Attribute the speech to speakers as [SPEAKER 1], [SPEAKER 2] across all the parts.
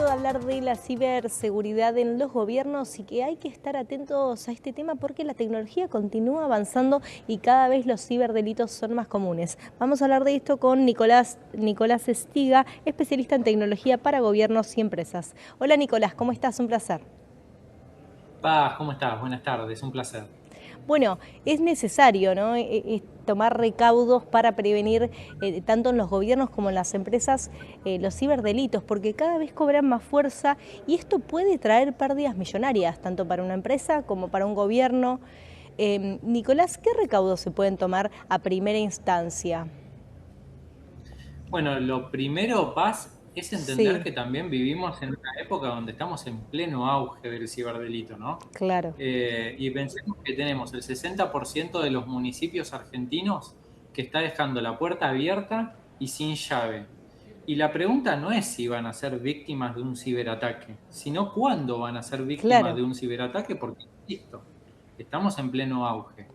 [SPEAKER 1] de hablar de la ciberseguridad en los gobiernos y que hay que estar atentos a este tema porque la tecnología continúa avanzando y cada vez los ciberdelitos son más comunes. Vamos a hablar de esto con Nicolás Estiga, especialista en tecnología para gobiernos y empresas. Hola Nicolás, ¿cómo estás? Un placer.
[SPEAKER 2] Paz, ¿cómo estás? Buenas tardes, un placer.
[SPEAKER 1] Bueno, es necesario, ¿no? Tomar recaudos para prevenir tanto en los gobiernos como en las empresas los ciberdelitos, porque cada vez cobran más fuerza y esto puede traer pérdidas millonarias, tanto para una empresa como para un gobierno. Nicolás, ¿qué recaudos se pueden tomar a primera instancia?
[SPEAKER 2] Bueno, lo primero, Paz, es entender
[SPEAKER 1] Sí,
[SPEAKER 2] que también vivimos en una época donde estamos en pleno auge del ciberdelito, ¿no?
[SPEAKER 1] claro.
[SPEAKER 2] Y pensemos que tenemos el 60% de los municipios argentinos que está dejando la puerta abierta y sin llave. Y la pregunta no es si van a ser víctimas de un ciberataque, sino cuándo van a ser víctimas
[SPEAKER 1] Claro.
[SPEAKER 2] de un ciberataque, porque, listo, estamos en pleno auge.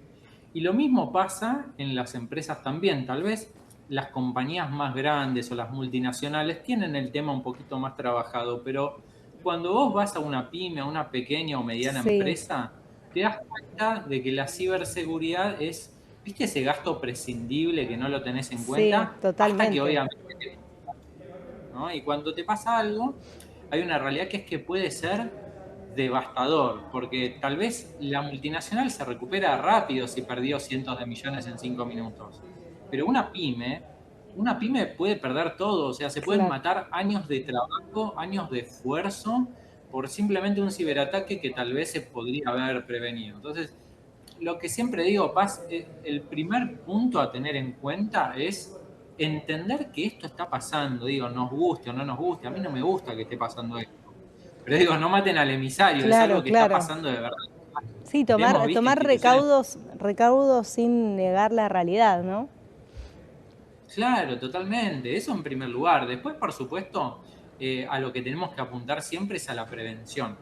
[SPEAKER 2] Y lo mismo pasa en las empresas también. Tal vez las compañías más grandes o las multinacionales tienen el tema un poquito más trabajado, pero cuando vos vas a una pyme, a una pequeña o mediana
[SPEAKER 1] Sí,
[SPEAKER 2] empresa, te das cuenta de que la ciberseguridad es, ¿viste ese gasto prescindible que no lo tenés en
[SPEAKER 1] sí,
[SPEAKER 2] cuenta? Hasta que
[SPEAKER 1] totalmente.
[SPEAKER 2] obviamente, ¿no? Y cuando te pasa algo, hay una realidad que es que puede ser devastador, porque tal vez la multinacional se recupera rápido si perdió cientos de millones en 5 minutos, pero una pyme puede perder todo, o sea, se pueden
[SPEAKER 1] Claro.
[SPEAKER 2] matar años de trabajo, años de esfuerzo por simplemente un ciberataque que tal vez se podría haber prevenido. Entonces, lo que siempre digo, Paz, el primer punto a tener en cuenta es entender que esto está pasando. Digo, nos guste o no nos guste, a mí no me gusta que esté pasando esto. Pero digo, no maten al emisario, es algo
[SPEAKER 1] Claro,
[SPEAKER 2] que está
[SPEAKER 1] claro.
[SPEAKER 2] pasando de verdad.
[SPEAKER 1] Sí,
[SPEAKER 2] Vemos, viste,
[SPEAKER 1] tomar
[SPEAKER 2] instituciones.
[SPEAKER 1] recaudos sin negar la realidad, ¿no?
[SPEAKER 2] Claro, totalmente. Eso en primer lugar. Después, por supuesto, a lo que tenemos que apuntar siempre es a la prevención.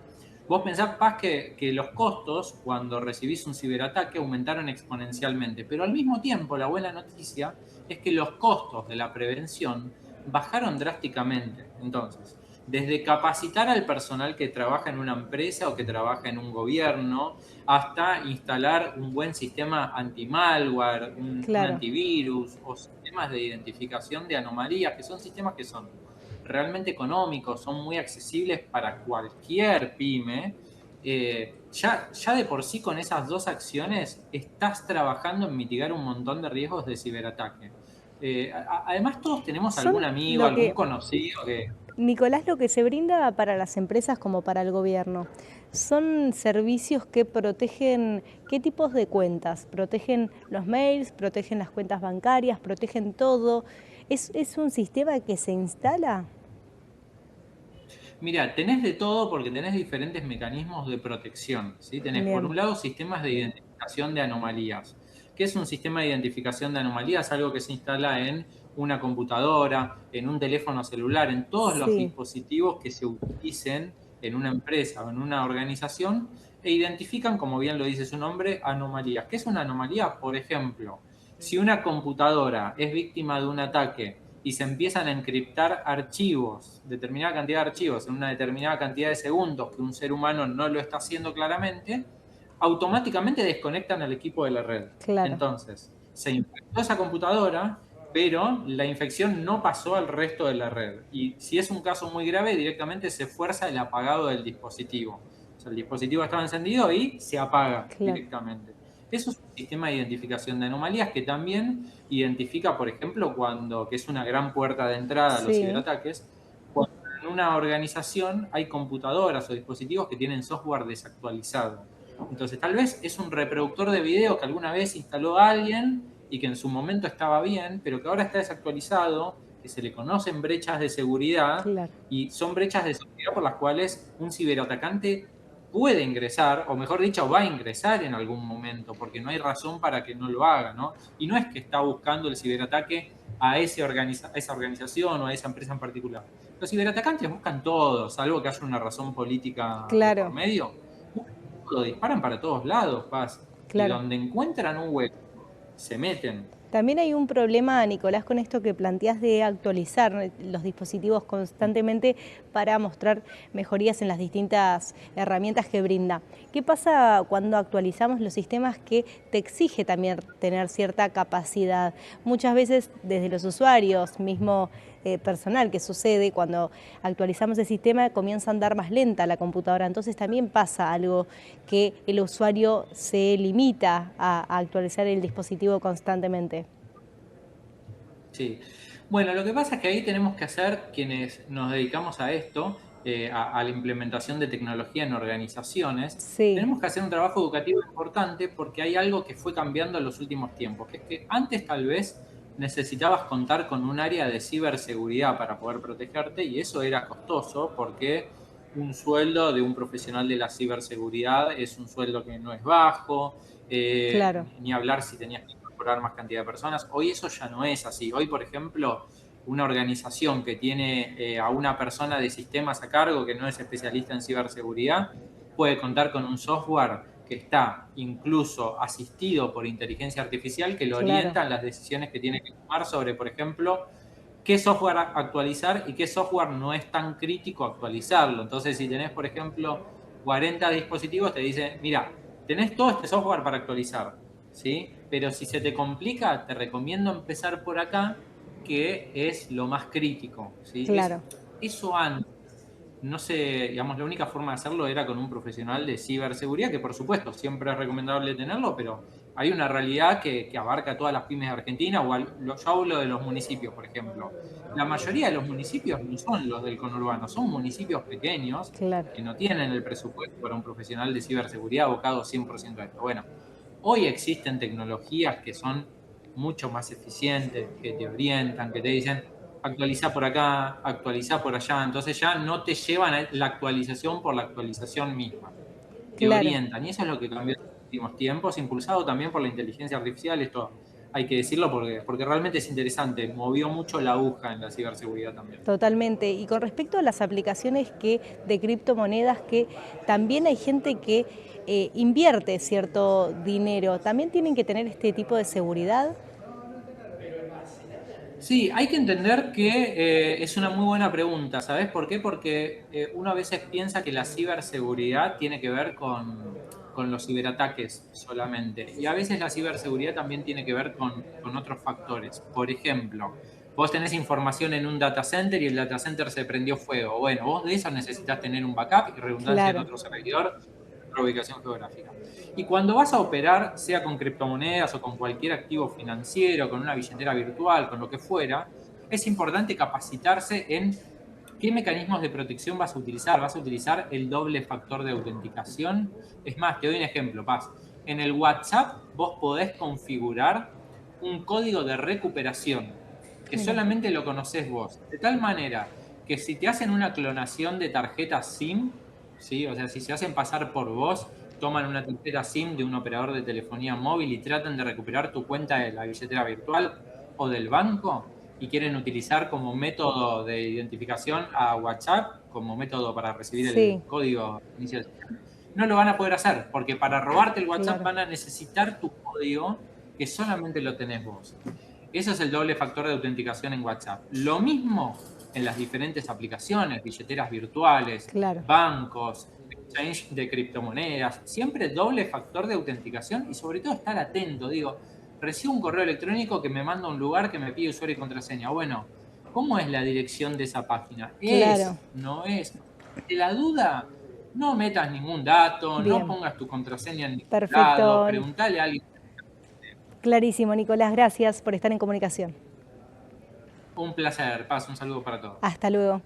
[SPEAKER 2] Vos pensás, Paz, que los costos cuando recibís un ciberataque aumentaron exponencialmente, pero al mismo tiempo la buena noticia es que los costos de la prevención bajaron drásticamente. Entonces, desde capacitar al personal que trabaja en una empresa o que trabaja en un gobierno, hasta instalar un buen sistema anti-malware, un
[SPEAKER 1] Claro.
[SPEAKER 2] antivirus o sistemas de identificación de anomalías, que son sistemas que son realmente económicos, son muy accesibles para cualquier pyme. Ya de por sí con esas dos acciones estás trabajando en mitigar un montón de riesgos de ciberataque. Además, todos tenemos
[SPEAKER 1] Son
[SPEAKER 2] algún amigo,
[SPEAKER 1] lo
[SPEAKER 2] algún
[SPEAKER 1] que,
[SPEAKER 2] conocido que...
[SPEAKER 1] Nicolás, lo que se brinda para las empresas como para el gobierno. Son servicios que protegen qué tipos de cuentas. Protegen los mails, protegen las cuentas bancarias, protegen todo. Es un sistema que se instala?
[SPEAKER 2] Mira, tenés de todo porque tenés diferentes mecanismos de protección, ¿sí? Tenés, por
[SPEAKER 1] Bien,
[SPEAKER 2] un lado, sistemas de identificación de anomalías. ¿Qué es un sistema de identificación de anomalías? Algo que se instala en una computadora, en un teléfono celular, en todos los
[SPEAKER 1] sí,
[SPEAKER 2] dispositivos que se utilicen en una empresa o en una organización e identifican, como bien lo dice su nombre, anomalías. ¿Qué es una anomalía? Por ejemplo, si una computadora es víctima de un ataque y se empiezan a encriptar archivos, determinada cantidad de archivos en una determinada cantidad de segundos que un ser humano no lo está haciendo claramente, automáticamente desconectan al equipo de la red.
[SPEAKER 1] claro,
[SPEAKER 2] Entonces, se infectó esa computadora, pero la infección no pasó al resto de la red. Y si es un caso muy grave, directamente se fuerza el apagado del dispositivo. O sea, el dispositivo estaba encendido y se apaga
[SPEAKER 1] claro.
[SPEAKER 2] directamente. Eso es un sistema de identificación de anomalías que también identifica, por ejemplo, que es una gran puerta de entrada a los
[SPEAKER 1] Sí,
[SPEAKER 2] ciberataques, cuando en una organización hay computadoras o dispositivos que tienen software desactualizado. Entonces, tal vez es un reproductor de video que alguna vez instaló alguien y que en su momento estaba bien, pero que ahora está desactualizado, que se le conocen brechas de seguridad
[SPEAKER 1] claro.
[SPEAKER 2] y son brechas de seguridad por las cuales un ciberatacante puede ingresar, o mejor dicho, va a ingresar en algún momento, porque no hay razón para que no lo haga, ¿no? Y no es que está buscando el ciberataque a a esa organización o a esa empresa en particular. Los ciberatacantes buscan todo, salvo que haya una razón política de por
[SPEAKER 1] Claro,
[SPEAKER 2] medio, buscan todo, disparan para todos lados, Paz, y
[SPEAKER 1] claro.
[SPEAKER 2] donde encuentran un hueco, se meten.
[SPEAKER 1] También hay un problema, Nicolás, con esto que planteás de actualizar los dispositivos constantemente para mostrar mejorías en las distintas herramientas que brinda. ¿Qué pasa cuando actualizamos los sistemas que te exige también tener cierta capacidad? Muchas veces desde los usuarios, mismo personal, que sucede cuando actualizamos el sistema, comienza a andar más lenta la computadora. Entonces también pasa algo que el usuario se limita a actualizar el dispositivo constantemente.
[SPEAKER 2] Sí. Bueno, lo que pasa es que ahí tenemos que hacer, quienes nos dedicamos a esto, a la implementación de tecnología en organizaciones,
[SPEAKER 1] Sí,
[SPEAKER 2] tenemos que hacer un trabajo educativo importante porque hay algo que fue cambiando en los últimos tiempos, que es que antes tal vez necesitabas contar con un área de ciberseguridad para poder protegerte y eso era costoso porque un sueldo de un profesional de la ciberseguridad es un sueldo que no es bajo,
[SPEAKER 1] claro.
[SPEAKER 2] ni hablar si tenías que incorporar más cantidad de personas. Hoy eso ya no es así. Hoy, por ejemplo, una organización que tiene a una persona de sistemas a cargo que no es especialista en ciberseguridad puede contar con un software que está incluso asistido por inteligencia artificial que lo
[SPEAKER 1] Claro,
[SPEAKER 2] orienta en las decisiones que tiene que tomar sobre, por ejemplo, qué software actualizar y qué software no es tan crítico actualizarlo. Entonces, si tenés, por ejemplo, 40 dispositivos, te dice, mira, tenés todo este software para actualizar, ¿sí? Pero si se te complica, te recomiendo empezar por acá, que es lo más crítico, ¿sí?
[SPEAKER 1] claro.
[SPEAKER 2] Eso antes, no sé, digamos, la única forma de hacerlo era con un profesional de ciberseguridad, que por supuesto siempre es recomendable tenerlo, pero hay una realidad que abarca todas las pymes de Argentina, yo hablo de los municipios, por ejemplo. La mayoría de los municipios no son los del conurbano, son municipios pequeños
[SPEAKER 1] Claro,
[SPEAKER 2] que no tienen el presupuesto para un profesional de ciberseguridad abocado 100% a esto. Bueno, hoy existen tecnologías que son mucho más eficientes, que te orientan, que te dicen, actualiza por acá, actualiza por allá. Entonces ya no te llevan a la actualización por la actualización misma. Te
[SPEAKER 1] claro.
[SPEAKER 2] orientan. Y eso es lo que cambió en los últimos tiempos, impulsado también por la inteligencia artificial. Esto hay que decirlo porque realmente es interesante. Movió mucho la aguja en la ciberseguridad también.
[SPEAKER 1] Totalmente. Y con respecto a las aplicaciones de criptomonedas, que también hay gente que invierte cierto dinero, ¿también tienen que tener este tipo de seguridad?
[SPEAKER 2] Sí, hay que entender que es una muy buena pregunta, ¿sabes por qué? Porque uno a veces piensa que la ciberseguridad tiene que ver con los ciberataques solamente. Y a veces la ciberseguridad también tiene que ver con otros factores. Por ejemplo, vos tenés información en un data center y el data center se prendió fuego. Bueno, vos de eso necesitas tener un backup y redundancia en
[SPEAKER 1] Claro,
[SPEAKER 2] otro servidor, otra ubicación geográfica. Y cuando vas a operar, sea con criptomonedas o con cualquier activo financiero, con una billetera virtual, con lo que fuera, es importante capacitarse en qué mecanismos de protección vas a utilizar. ¿Vas a utilizar el doble factor de autenticación? Es más, te doy un ejemplo, Paz. En el WhatsApp vos podés configurar un código de recuperación que
[SPEAKER 1] mira,
[SPEAKER 2] solamente lo conocés vos. De tal manera que si te hacen una clonación de tarjeta SIM, ¿sí? O sea, si se hacen pasar por vos, toman una tarjeta SIM de un operador de telefonía móvil y tratan de recuperar tu cuenta de la billetera virtual o del banco y quieren utilizar como método de identificación a WhatsApp, como método para recibir el
[SPEAKER 1] sí,
[SPEAKER 2] código inicial, no lo van a poder hacer, porque para robarte el WhatsApp
[SPEAKER 1] claro,
[SPEAKER 2] van a necesitar tu código que solamente lo tenés vos. Eso es el doble factor de autenticación en WhatsApp. Lo mismo en las diferentes aplicaciones, billeteras virtuales,
[SPEAKER 1] claro.
[SPEAKER 2] bancos, exchange de criptomonedas, siempre doble factor de autenticación y sobre todo estar atento. Digo, recibo un correo electrónico que me manda a un lugar que me pide usuario y contraseña. Bueno, ¿cómo es la dirección de esa página?
[SPEAKER 1] Claro,
[SPEAKER 2] ¿Es? ¿No es? De la duda, no metas ningún dato, no
[SPEAKER 1] bien,
[SPEAKER 2] pongas tu contraseña en ningún lado,
[SPEAKER 1] perfecto,
[SPEAKER 2] preguntale a alguien.
[SPEAKER 1] clarísimo, Nicolás, gracias por estar en comunicación.
[SPEAKER 2] Un placer, Paz, un saludo para todos.
[SPEAKER 1] Hasta luego.